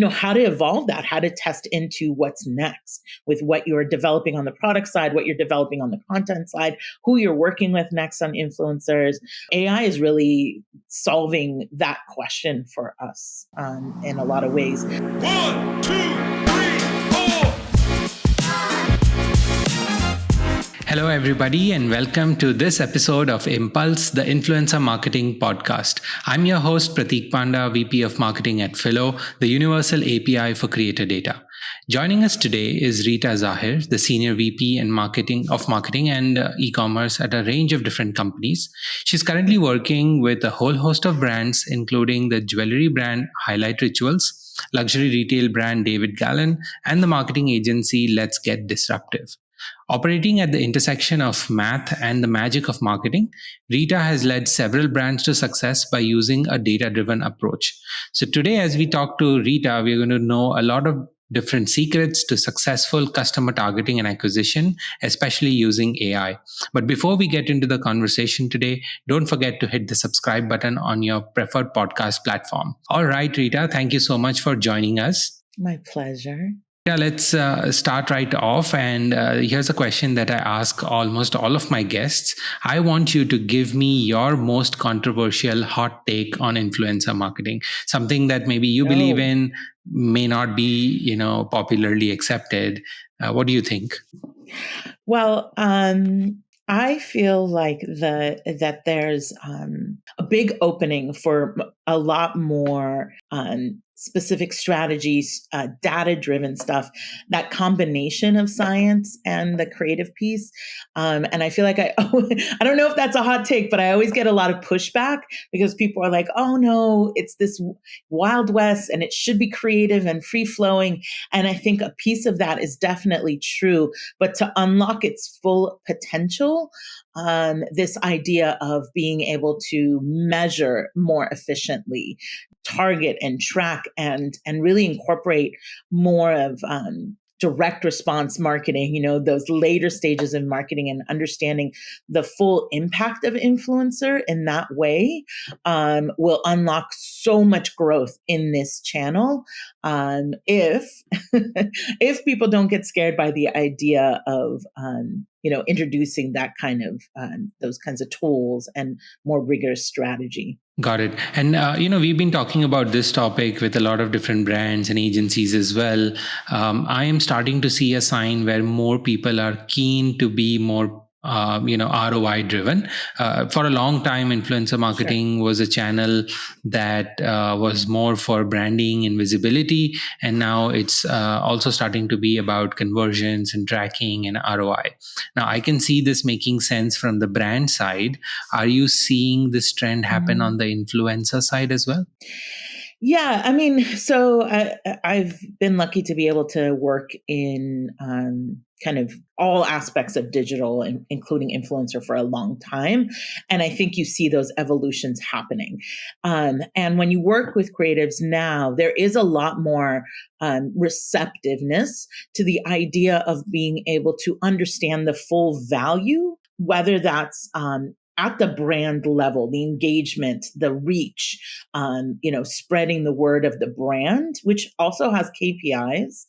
how to evolve that, how to test into what's next with what you're developing on the product side, what you're developing on the content side, who you're working with next on influencers. AI is really solving that question for us in a lot of ways. 1, 2, 3, 4. Hello, everybody, and welcome to this episode of Impulse, the Influencer Marketing Podcast. I'm your host, Prateek Panda, VP of Marketing at Phyllo, the universal API for creator data. Joining us today is Rita Zahir, the Senior VP and Marketing and e-commerce at a range of different companies. She's currently working with a whole host of brands, including the jewelry brand Highlight Rituals, luxury retail brand David GALAN, and the marketing agency Let's Get Disruptive. Operating at the intersection of math and the magic of marketing, Rita has led several brands to success by using a data-driven approach. So today, as we talk to Rita, we're going to know a lot of different secrets to successful customer targeting and acquisition, especially using AI. But before we get into the conversation today, don't forget to hit the subscribe button on your preferred podcast platform. All right, Rita, thank you so much for joining us. My pleasure. Yeah, let's start right off. And here's a question that I ask almost all of my guests. I want you to give me your most controversial hot take on influencer marketing, something that maybe you believe in, may not be, popularly accepted. What do you think? Well, I feel like that there's a big opening for a lot more specific strategies, data-driven stuff, that combination of science and the creative piece. And I feel like I don't know if that's a hot take, but I always get a lot of pushback because people are like, oh no, it's this Wild West and it should be creative and free-flowing. And I think a piece of that is definitely true, but to unlock its full potential, this idea of being able to measure more efficiently, target and track and really incorporate more of direct response marketing, those later stages of marketing and understanding the full impact of influencer in that way will unlock so much growth in this channel if if people don't get scared by the idea of introducing that kind of those kinds of tools and more rigorous strategy. Got it. And, we've been talking about this topic with a lot of different brands and agencies as well. I am starting to see a sign where more people are keen to be more ROI driven. For a long time, influencer marketing was a channel that was more for branding and visibility. And now it's also starting to be about conversions and tracking and ROI. Now, I can see this making sense from the brand side. Are you seeing this trend happen on the influencer side as well? Yeah, I mean, so I've been lucky to be able to work in kind of all aspects of digital, including influencer, for a long time. And I think you see those evolutions happening. And when you work with creatives now, there is a lot more receptiveness to the idea of being able to understand the full value, whether that's at the brand level, the engagement, the reach, spreading the word of the brand, which also has KPIs,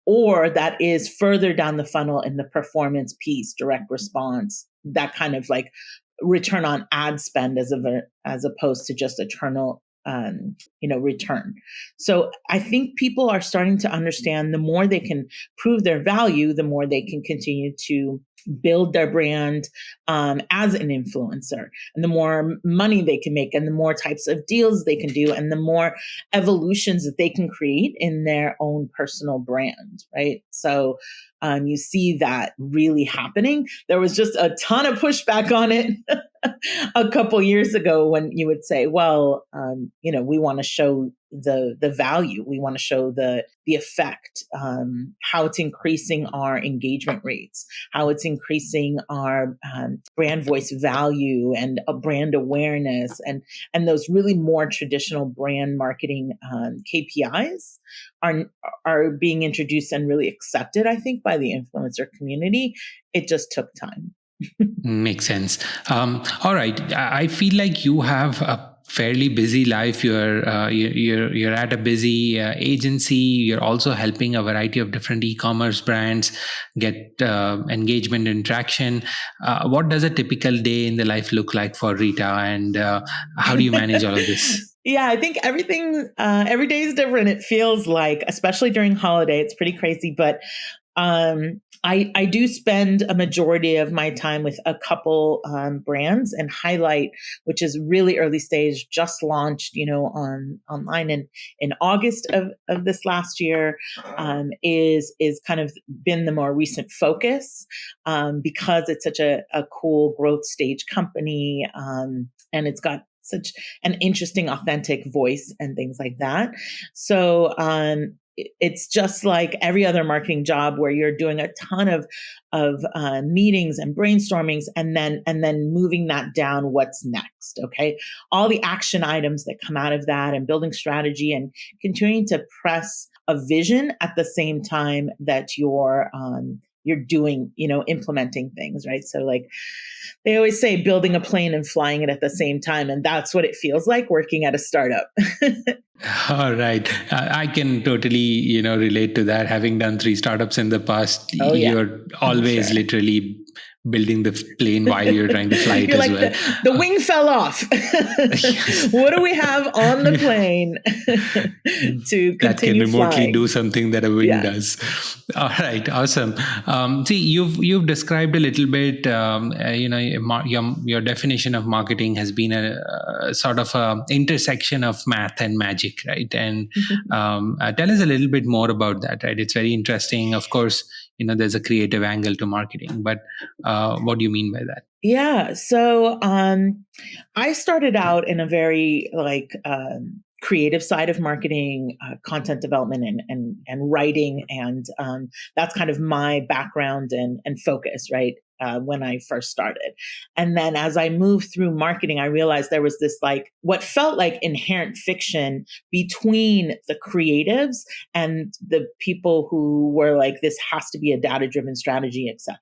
or that is further down the funnel in the performance piece, direct response, that kind of like return on ad spend as opposed to just eternal return. So I think people are starting to understand the more they can prove their value, the more they can continue to build their brand as an influencer, and the more money they can make and the more types of deals they can do and the more evolutions that they can create in their own personal brand, right? So you see that really happening. There was just a ton of pushback on it a couple years ago when you would say, well, we want to show the value, we want to show the effect, how it's increasing our engagement rates, how it's increasing our brand voice value and brand awareness, and those really more traditional brand marketing KPIs are being introduced and really accepted, I think, by the influencer community. It just took time. Makes sense. All right. I feel like you have a fairly busy life. You're at a busy agency. You're also helping a variety of different e-commerce brands get engagement interaction. What does a typical day in the life look like for Rita, and how do you manage all of this? Yeah, I think every day is different. It feels like, especially during holiday, it's pretty crazy. But I do spend a majority of my time with a couple brands, and Highlight, which is really early stage, just launched, online in August of this last year, is kind of been the more recent focus, because it's such a cool growth stage company, and it's got such an interesting, authentic voice and things like that. So it's just like every other marketing job where you're doing a ton of meetings and brainstormings, and then moving that down. What's next? Okay, all the action items that come out of that, and building strategy, and continuing to press a vision at the same time that you're doing, implementing things, right? So like they always say, building a plane and flying it at the same time. And that's what it feels like working at a startup. All right. I can totally, relate to that. Having done 3 startups in the past, Oh, yeah. You're always literally building the plane while you're trying to fly it You're as like, well. the wing fell off. What do we have on the plane to that can continue remotely flying? do something that a wing does. All right, awesome. See, you've described a little bit. Your definition of marketing has been a sort of a intersection of math and magic, right? And tell us a little bit more about that, right? It's very interesting. Of course, there's a creative angle to marketing, but what do you mean by that? Yeah. So I started out in a very creative side of marketing, content development, and writing, and that's kind of my background and focus, right? When I first started. And then as I moved through marketing, I realized there was this what felt like inherent fiction between the creatives and the people who were like, this has to be a data-driven strategy, etc.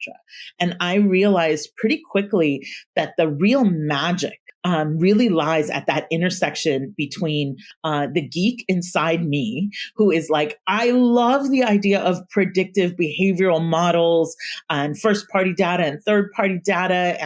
And I realized pretty quickly that the real magic really lies at that intersection between the geek inside me, who is like, I love the idea of predictive behavioral models and first party data and third party data,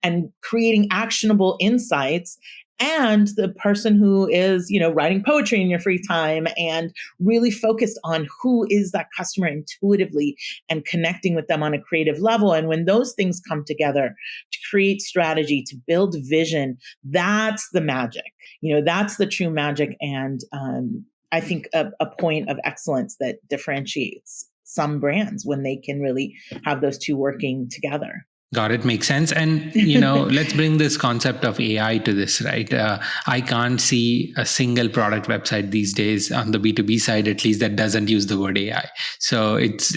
and creating actionable insights. And the person who is, writing poetry in your free time and really focused on who is that customer intuitively and connecting with them on a creative level. And when those things come together to create strategy, to build vision, that's the magic. That's the true magic. And I think a point of excellence that differentiates some brands when they can really have those two working together. Got it. Makes sense. And, let's bring this concept of AI to this, right? I can't see a single product website these days on the B2B side, at least, that doesn't use the word AI. So it's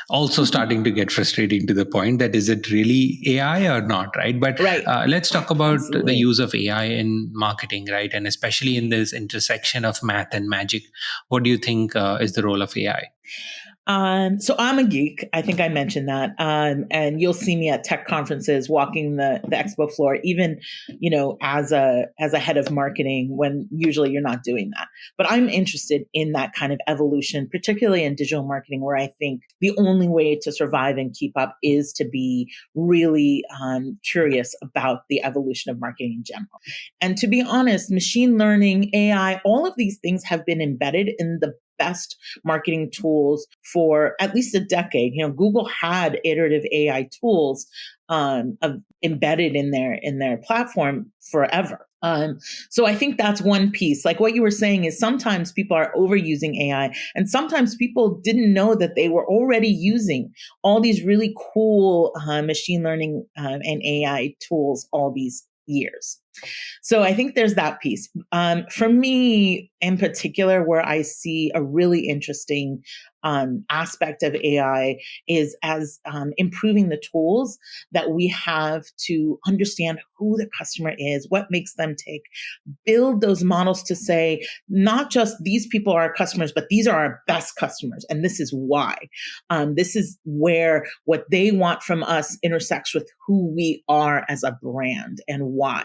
also starting to get frustrating to the point that, is it really AI or not, right? But let's talk about the use of AI in marketing, right? And especially in this intersection of math and magic. What do you think is the role of AI? So I'm a geek. I think I mentioned that. And you'll see me at tech conferences walking the expo floor, even, as a head of marketing, when usually you're not doing that. But I'm interested in that kind of evolution, particularly in digital marketing, where I think the only way to survive and keep up is to be really curious about the evolution of marketing in general. And to be honest, machine learning, AI, all of these things have been embedded in the best marketing tools for at least a decade. Google had iterative AI tools embedded in their platform forever. So I think that's one piece. Like what you were saying is sometimes people are overusing AI, and sometimes people didn't know that they were already using all these really cool machine learning and AI tools all these years. So I think there's that piece. For me in particular, where I see a really interesting aspect of AI is as improving the tools that we have to understand who the customer is, what makes them tick, build those models to say, not just these people are our customers, but these are our best customers. And this is why. This is where what they want from us intersects with who we are as a brand and why.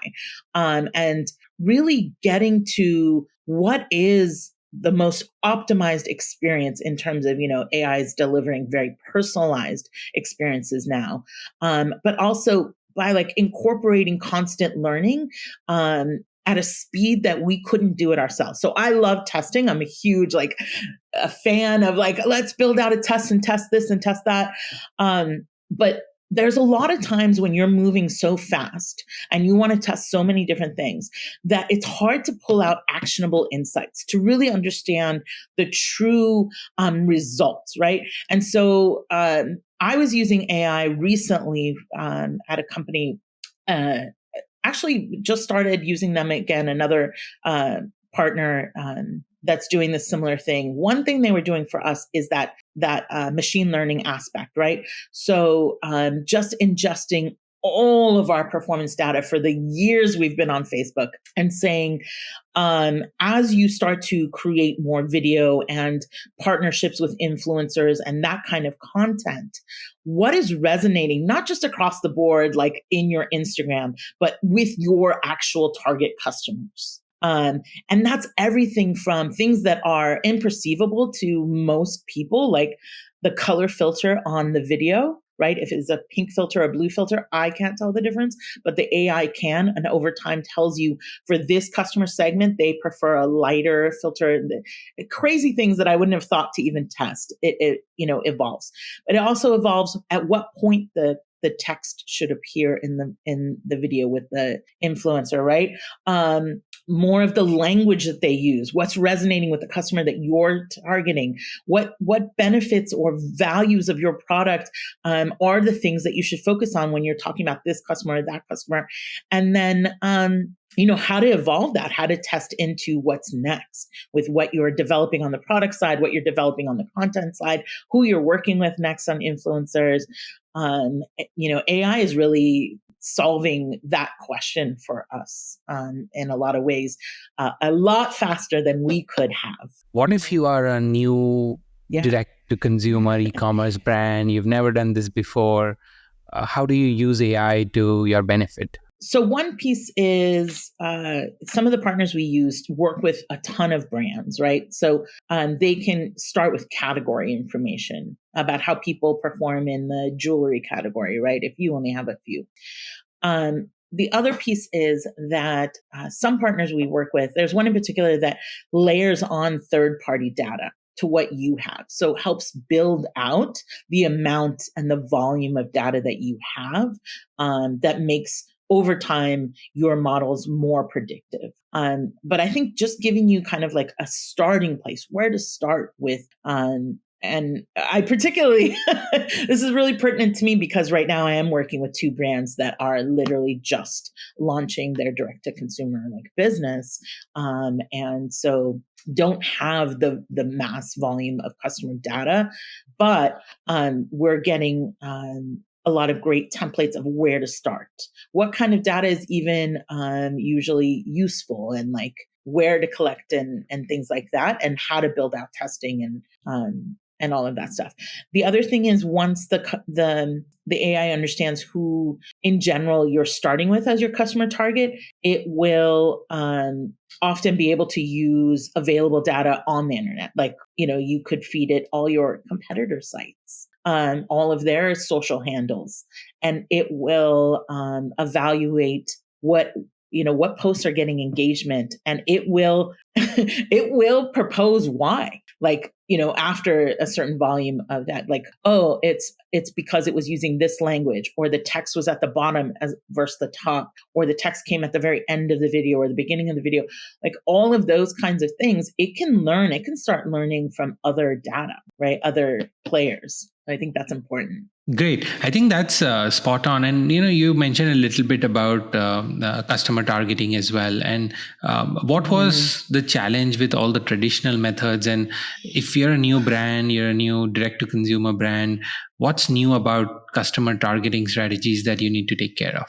And really getting to what is the most optimized experience in terms of, AI is delivering very personalized experiences now. But also by like incorporating constant learning, at a speed that we couldn't do it ourselves. So I love testing. I'm a huge a fan of let's build out a test and test this and test that. But there's a lot of times when you're moving so fast and you want to test so many different things that it's hard to pull out actionable insights to really understand the true results, right? And so I was using AI recently at a company, actually just started using them again, another partner that's doing this similar thing. One thing they were doing for us is that machine learning aspect, right? So just ingesting all of our performance data for the years we've been on Facebook and saying, as you start to create more video and partnerships with influencers and that kind of content, what is resonating, not just across the board, like in your Instagram, but with your actual target customers? And that's everything from things that are imperceivable to most people, like the color filter on the video, right? If it's a pink filter or a blue filter, I can't tell the difference, but the AI can, and over time tells you for this customer segment, they prefer a lighter filter. Crazy things that I wouldn't have thought to even test. It evolves, but it also evolves at what point the text should appear in the video with the influencer, right? More of the language that they use, what's resonating with the customer that you're targeting, what benefits or values of your product are the things that you should focus on when you're talking about this customer or that customer. And then, how to evolve that, how to test into what's next with what you're developing on the product side, what you're developing on the content side, who you're working with next on influencers. AI is really solving that question for us in a lot of ways, a lot faster than we could have. What if you are a new direct-to-consumer e-commerce brand? You've never done this before. How do you use AI to your benefit? So one piece is some of the partners we used work with a ton of brands, right? So they can start with category information about how people perform in the jewelry category, right? If you only have a few. The other piece is that some partners we work with, there's one in particular that layers on third-party data to what you have. So it helps build out the amount and the volume of data that you have that makes over time your models more predictive. But I think just giving you kind of like a starting place, where to start with. And I particularly, this is really pertinent to me because right now I am working with two brands that are literally just launching their direct-to-consumer business. And so don't have the mass volume of customer data, but we're getting a lot of great templates of where to start. What kind of data is even usually useful, and where to collect and things like that, and how to build out testing and all of that stuff. The other thing is once the AI understands who in general you're starting with as your customer target, it will often be able to use available data on the internet. You could feed it all your competitor sites, all of their social handles, and it will evaluate what posts are getting engagement, and it will it will propose why. After a certain volume of that, it's because it was using this language, or the text was at the bottom versus the top, or the text came at the very end of the video or the beginning of the video. All of those kinds of things, it can start learning from other data, right? Other players. I think that's important. Great. I think that's spot on. And, you mentioned a little bit about customer targeting as well. And what Mm. was the challenge with all the traditional methods? And if you're a new brand, you're a new direct to consumer brand, what's new about customer targeting strategies that you need to take care of?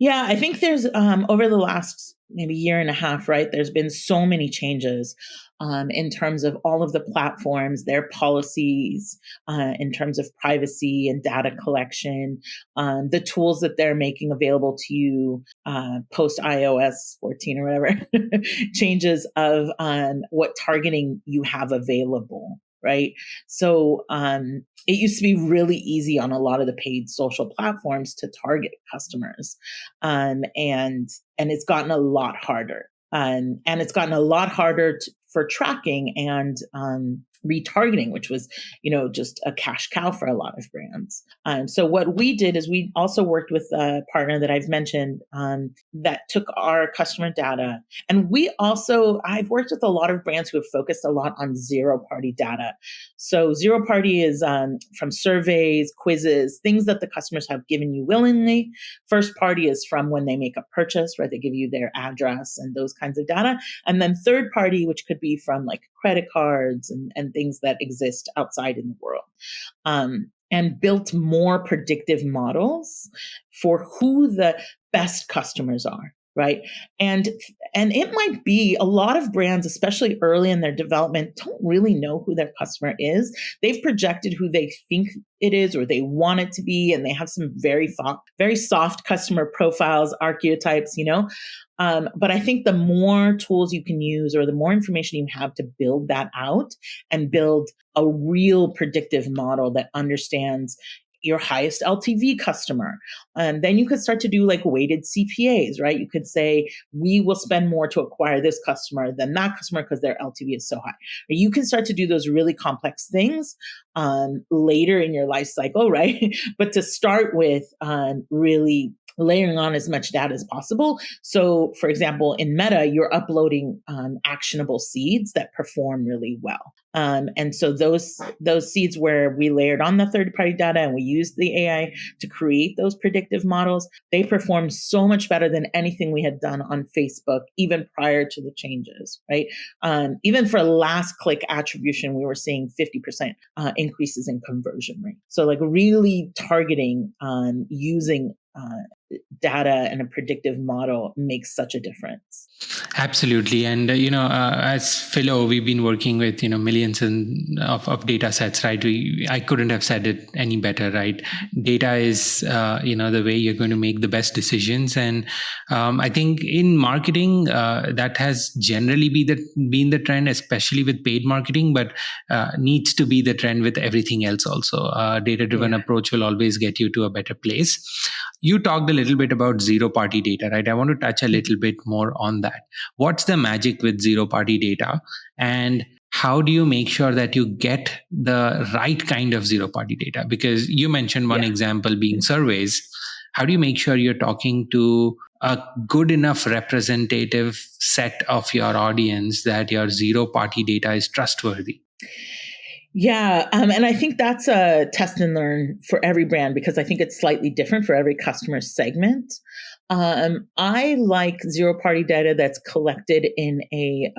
Yeah, I think there's over the last maybe year and a half, right? There's been so many changes in terms of all of the platforms, their policies, in terms of privacy and data collection, the tools that they're making available to you post iOS 14 or whatever, changes of what targeting you have available. Right. So it used to be really easy on a lot of the paid social platforms to target customers. And it's gotten a lot harder. And it's gotten a lot harder for tracking and retargeting, which was, just a cash cow for a lot of brands. So what we did is we also worked with a partner that I've mentioned that took our customer data. And I've worked with a lot of brands who have focused a lot on zero party data. So zero party is from surveys, quizzes, things that the customers have given you willingly. First party is from when they make a purchase, right? They give you their address and those kinds of data. And then third party, which could be from like credit cards and things that exist outside in the world. And built more predictive models for who the best customers are. Right. And it might be a lot of brands, especially early in their development, don't really know who their customer is. They've projected who they think it is or they want it to be. And they have some very soft customer profiles, archetypes, but I think the more tools you can use or the more information you have to build that out and build a real predictive model that understands your highest LTV customer. And then you could start to do like weighted CPAs, right? You could say, we will spend more to acquire this customer than that customer because their LTV is so high. Or you can start to do those really complex things later in your life cycle, right? But to start with, really layering on as much data as possible. So, for example, in Meta, you're uploading actionable seeds that perform really well. And so those seeds where we layered on the third-party data and we used the AI to create those predictive models, they perform so much better than anything we had done on Facebook, even prior to the changes, right? Even for last click attribution, we were seeing 50% increases in conversion rate. So like really targeting using data and a predictive model makes such a difference. Absolutely. And, as Phyllo, we've been working with, millions of data sets, right? I couldn't have said it any better, right? Data is, the way you're going to make the best decisions. And I think in marketing, that has generally been the trend, especially with paid marketing, but needs to be the trend with everything else also. Data-driven approach will always get you to a better place. You talked a little bit about zero party data, right? I want to touch a little bit more on that. What's the magic with zero party data? And how do you make sure that you get the right kind of zero party data? Because you mentioned one example being surveys. How do you make sure you're talking to a good enough representative set of your audience that your zero party data is trustworthy? Yeah. And I think that's a test and learn for every brand because I think it's slightly different for every customer segment. I like zero party data that's collected in a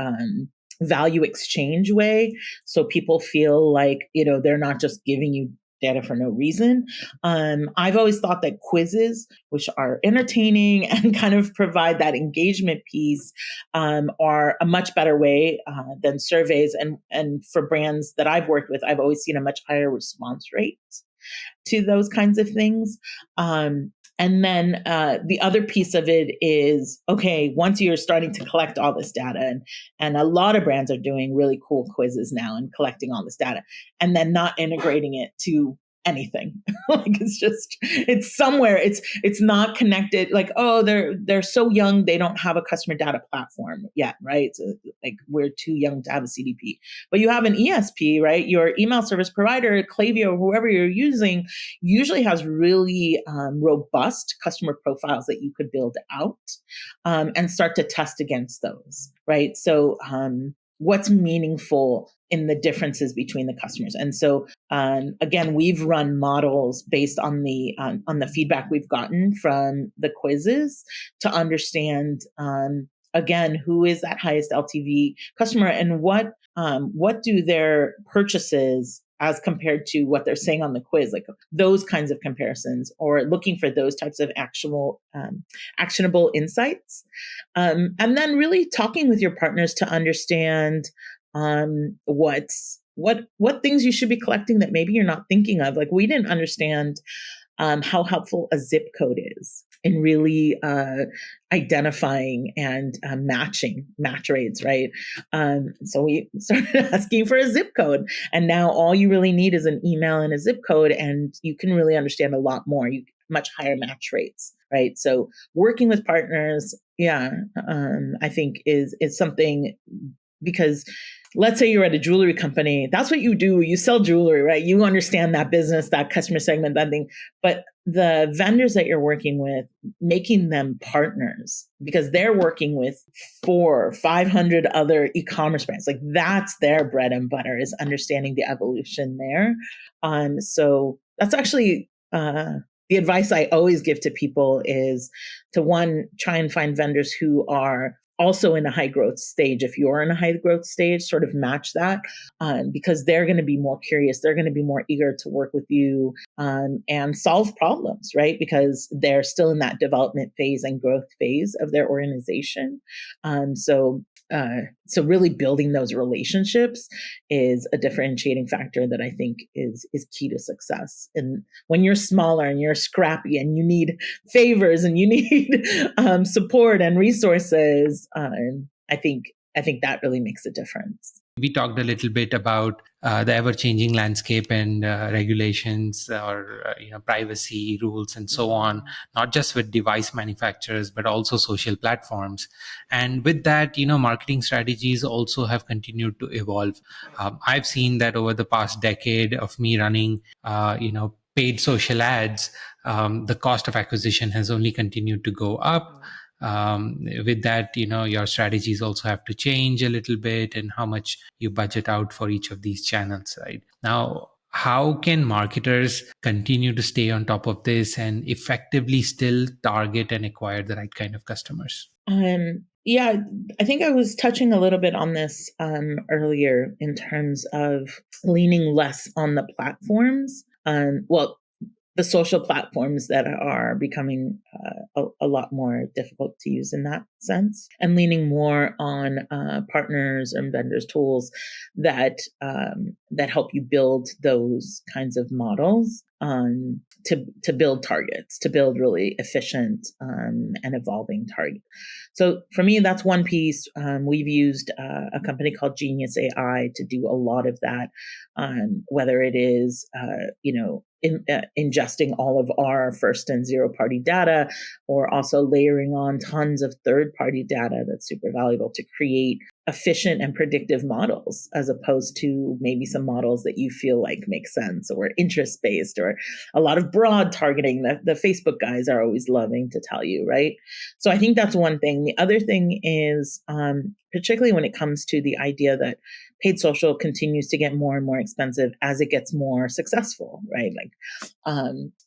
value exchange way. So people feel like, they're not just giving you data for no reason. I've always thought that quizzes, which are entertaining and kind of provide that engagement piece, are a much better way than surveys. And for brands that I've worked with, I've always seen a much higher response rate to those kinds of things. And then the other piece of it is, okay, once you're starting to collect all this data, and a lot of brands are doing really cool quizzes now and collecting all this data, and then not integrating it to anything. Like it's somewhere. It's not connected. Like, oh, they're so young, they don't have a customer data platform yet, right? So, like we're too young to have a CDP. But you have an ESP, right? Your email service provider, Klaviyo, whoever you're using, usually has really robust customer profiles that you could build out and start to test against those, right? So what's meaningful in the differences between the customers. And so, again, we've run models based on the feedback we've gotten from the quizzes to understand, again, who is that highest LTV customer and what do their purchases as compared to what they're saying on the quiz, like those kinds of comparisons, or looking for those types of actionable insights. And then really talking with your partners to understand what things you should be collecting that maybe you're not thinking of. Like, we didn't understand how helpful a zip code is in really identifying and match rates, right? So we started asking for a zip code, and now all you really need is an email and a zip code, and you can really understand a lot more. Much higher match rates, right? So working with partners, I think is something, because let's say you're at a jewelry company. That's what you do. You sell jewelry, right? You understand that business, that customer segment, that thing. But the vendors that you're working with, making them partners because they're working with 400 or 500 other e-commerce brands. Like, that's their bread and butter, is understanding the evolution there. So that's actually the advice I always give to people is to, one, try and find vendors who are also in a high growth stage. If you're in a high growth stage, sort of match that, because they're going to be more curious. They're going to be more eager to work with you and solve problems, right? Because they're still in that development phase and growth phase of their organization. So really building those relationships is a differentiating factor that I think is key to success. And when you're smaller and you're scrappy and you need favors and you need support and resources, I think that really makes a difference. We talked a little bit about the ever-changing landscape and regulations, or privacy rules and so on, not just with device manufacturers, but also social platforms. And with that, marketing strategies also have continued to evolve. I've seen that over the past decade of me running, paid social ads, the cost of acquisition has only continued to go up. With that, your strategies also have to change a little bit, and how much you budget out for each of these channels, right? Now, how can marketers continue to stay on top of this and effectively still target and acquire the right kind of customers? Yeah, I think I was touching a little bit on this earlier in terms of leaning less on the platforms. The social platforms that are becoming a lot more difficult to use in that sense, and leaning more on partners and vendors' tools that help you build those kinds of models to build targets, to build really efficient and evolving targets. So for me, that's one piece. We've used a company called Genius AI to do a lot of that, whether it is ingesting all of our first and zero party data, or also layering on tons of third party data that's super valuable to create efficient and predictive models, as opposed to maybe some models that you feel like make sense, or interest based, or a lot of broad targeting that the Facebook guys are always loving to tell you, right? So I think that's one thing. The other thing is, particularly when it comes to the idea that paid social continues to get more and more expensive as it gets more successful, right? Like,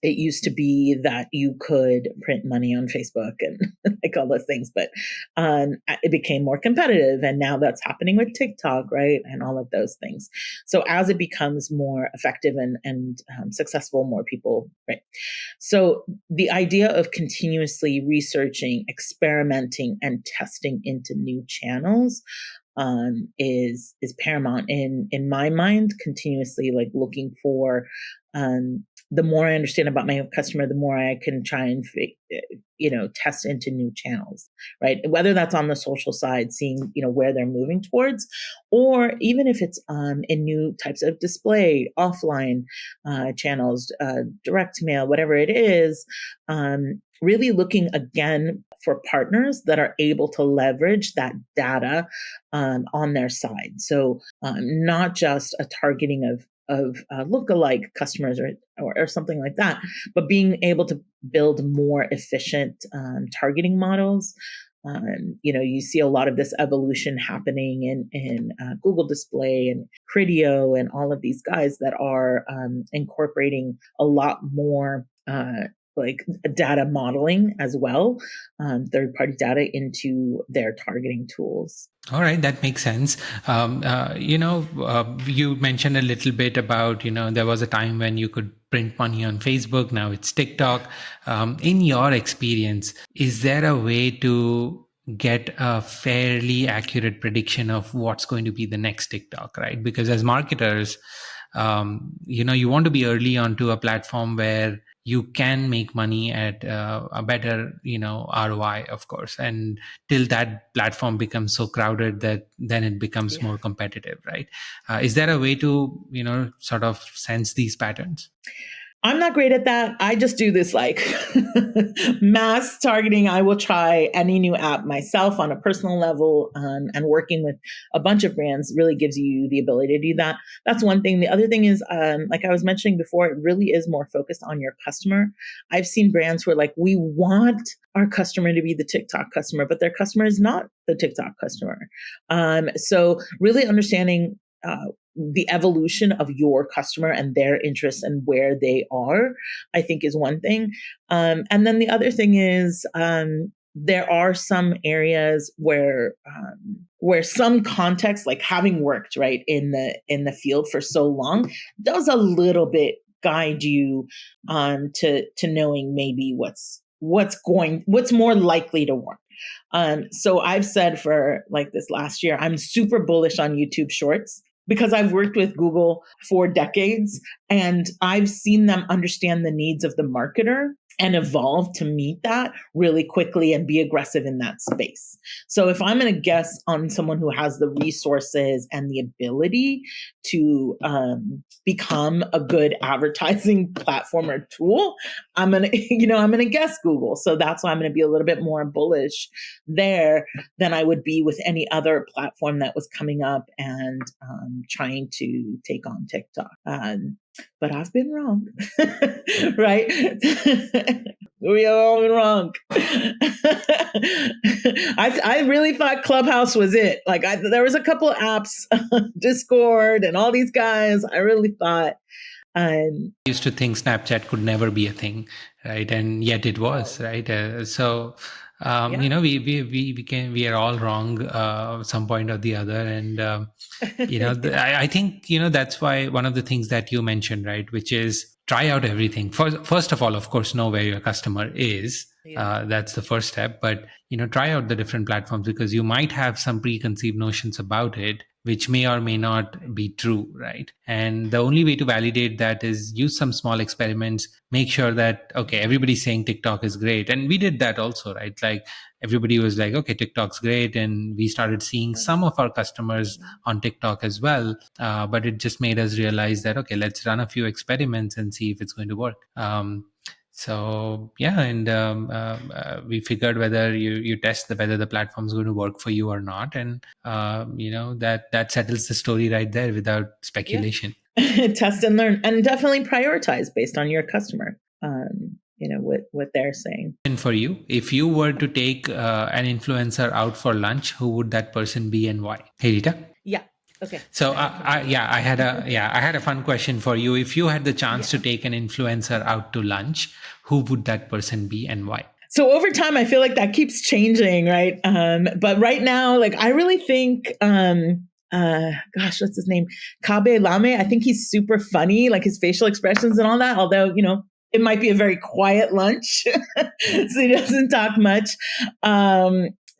it used to be that you could print money on Facebook and like all those things, but it became more competitive, and now that's happening with TikTok, right? And all of those things. So as it becomes more effective and successful, more people, right? So the idea of continuously researching, experimenting, and testing into new channels is paramount in my mind. Continuously, like, looking for the more I understand about my customer, the more I can try and test into new channels, right? Whether that's on the social side, seeing where they're moving towards, or even if it's in new types of display, offline channels, direct mail, whatever it is. Really looking again for partners that are able to leverage that data on their side. So not just a targeting of lookalike customers or something like that, but being able to build more efficient targeting models You see a lot of this evolution happening in Google Display and Criteo and all of these guys that are incorporating a lot more like data modeling as well, third-party data into their targeting tools. All right, that makes sense. You mentioned a little bit about, there was a time when you could print money on Facebook. Now it's TikTok. In your experience, is there a way to get a fairly accurate prediction of what's going to be the next TikTok, right? Because as marketers, you want to be early onto a platform where you can make money at a better, ROI, of course. And till that platform becomes so crowded that then it becomes more competitive, right? Is there a way to, sort of sense these patterns? I'm not great at that. I just do this like mass targeting. I will try any new app myself on a personal level, and working with a bunch of brands really gives you the ability to do that. That's one thing. The other thing is, like I was mentioning before, it really is more focused on your customer. I've seen brands who are like, we want our customer to be the TikTok customer, but their customer is not the TikTok customer. So really understanding the evolution of your customer and their interests and where they are, I think is one thing. And then the other thing is, there are some areas where some context, like having worked right in the field for so long, does a little bit guide you to knowing maybe what's more likely to work. So I've said for like this last year, I'm super bullish on YouTube Shorts, because I've worked with Google for decades and I've seen them understand the needs of the marketer and evolve to meet that really quickly and be aggressive in that space. So if I'm going to guess on someone who has the resources and the ability to become a good advertising platform or tool, I'm going to guess Google. So that's why I'm going to be a little bit more bullish there than I would be with any other platform that was coming up and trying to take on TikTok. But I've been wrong, right? We have all been wrong. I really thought Clubhouse was it. Like there was a couple of apps, Discord and all these guys. I really thought. I used to think Snapchat could never be a thing, right? And yet it was, right? We are all wrong some point or the other, and I think that's why one of the things that you mentioned, right, which is try out everything. First of all, of course, know where your customer is. That's the first step, but try out the different platforms, because you might have some preconceived notions about it which may or may not be true, right? And the only way to validate that is use some small experiments, make sure that, okay, everybody's saying TikTok is great. And we did that also, right? Like everybody was like, okay, TikTok's great. And we started seeing some of our customers on TikTok as well. But it just made us realize that, okay, let's run a few experiments and see if it's going to work. So yeah, and we figured whether you test whether the platform is going to work for you or not, and that settles the story right there without speculation. Yeah. Test and learn, and definitely prioritize based on your customer. What they're saying. And for you, if you were to take an influencer out for lunch, who would that person be and why? Hey, Rita. Yeah. Okay. So I had a fun question for you. If you had the chance to take an influencer out to lunch, who would that person be and why? So over time, I feel like that keeps changing, right? But right now, like I really think, what's his name? Kabe Lame. I think he's super funny, like his facial expressions and all that. Although it might be a very quiet lunch, so he doesn't talk much.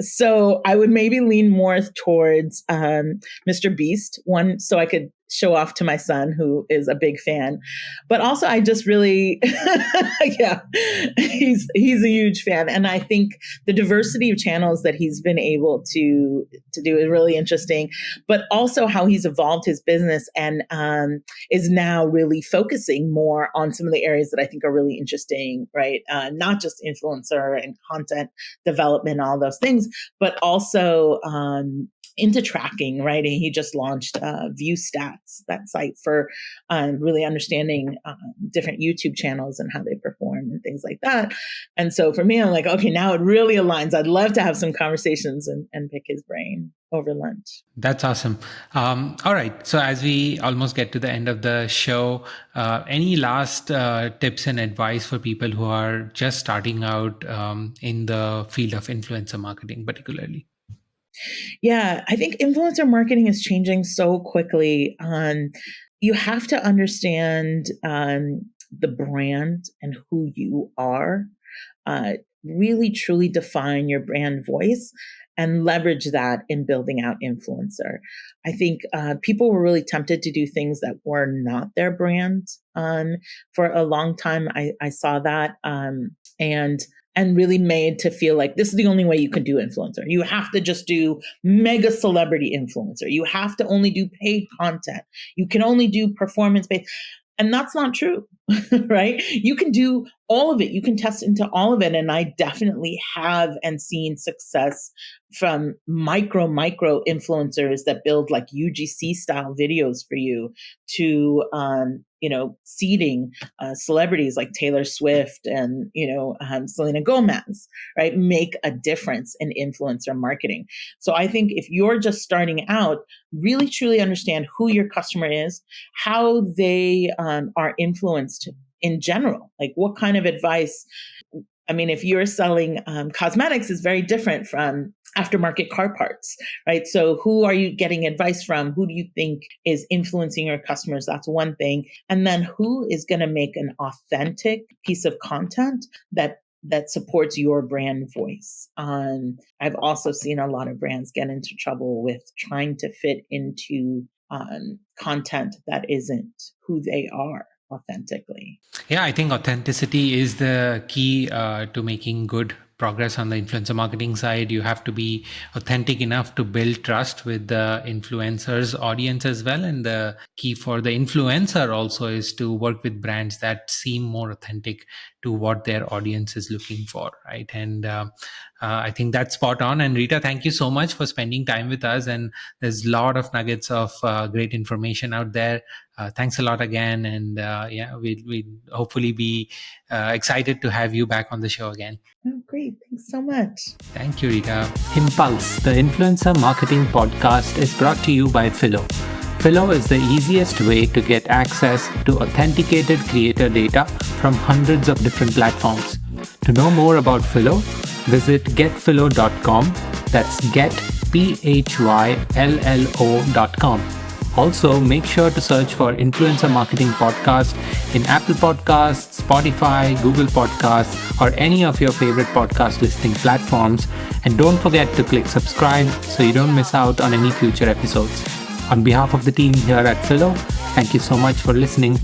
So I would maybe lean more towards Mr. Beast, one, so I could show off to my son, who is a big fan. But also, I just really, he's a huge fan, and I think the diversity of channels that he's been able to do is really interesting. But also how he's evolved his business and is now really focusing more on some of the areas that I think are really interesting, right? Not just influencer and content development, all those things, but also into tracking, right? And he just launched View Stats, that site for really understanding different YouTube channels and how they perform and things like that. And so for me, I'm like, okay, now it really aligns. I'd love to have some conversations and pick his brain over lunch. That's awesome. All right. So as we almost get to the end of the show, any last tips and advice for people who are just starting out in the field of influencer marketing, particularly? Yeah, I think influencer marketing is changing so quickly. You have to understand the brand and who you are. Really, truly define your brand voice and leverage that in building out influencer. I think people were really tempted to do things that were not their brand for a long time. I saw that and really made to feel like this is the only way you can do influencer. You have to just do mega celebrity influencer. You have to only do paid content. You can only do performance based. And that's not true, right? You can do all of it. You can test into all of it. And I definitely have and seen success from micro influencers that build like UGC style videos for you to, seeding celebrities like Taylor Swift and, Selena Gomez, right? Make a difference in influencer marketing. So I think if you're just starting out, really truly understand who your customer is, how they are influenced in general, like what kind of advice. I mean, if you're selling cosmetics, is very different from aftermarket car parts, right? So who are you getting advice from? Who do you think is influencing your customers? That's one thing. And then who is going to make an authentic piece of content that supports your brand voice. I've also seen a lot of brands get into trouble with trying to fit into content that isn't who they are authentically. Yeah, I think authenticity is the key to making good progress on the influencer marketing side. You have to be authentic enough to build trust with the influencer's audience as well. And the key for the influencer also is to work with brands that seem more authentic to what their audience is looking for, right? And I think that's spot on. And Rita, thank you so much for spending time with us. And there's a lot of nuggets of great information out there. Thanks a lot again. And we'd hopefully be excited to have you back on the show again. Oh, great. Thanks so much. Thank you, Rita. Impulse, the influencer marketing podcast, is brought to you by Phyllo. Phyllo is the easiest way to get access to authenticated creator data from hundreds of different platforms. To know more about Phyllo, visit getphyllo.com. That's getphyllo.com. Also, make sure to search for Influencer Marketing Podcast in Apple Podcasts, Spotify, Google Podcasts, or any of your favorite podcast listening platforms. And don't forget to click subscribe so you don't miss out on any future episodes. On behalf of the team here at Phyllo, thank you so much for listening.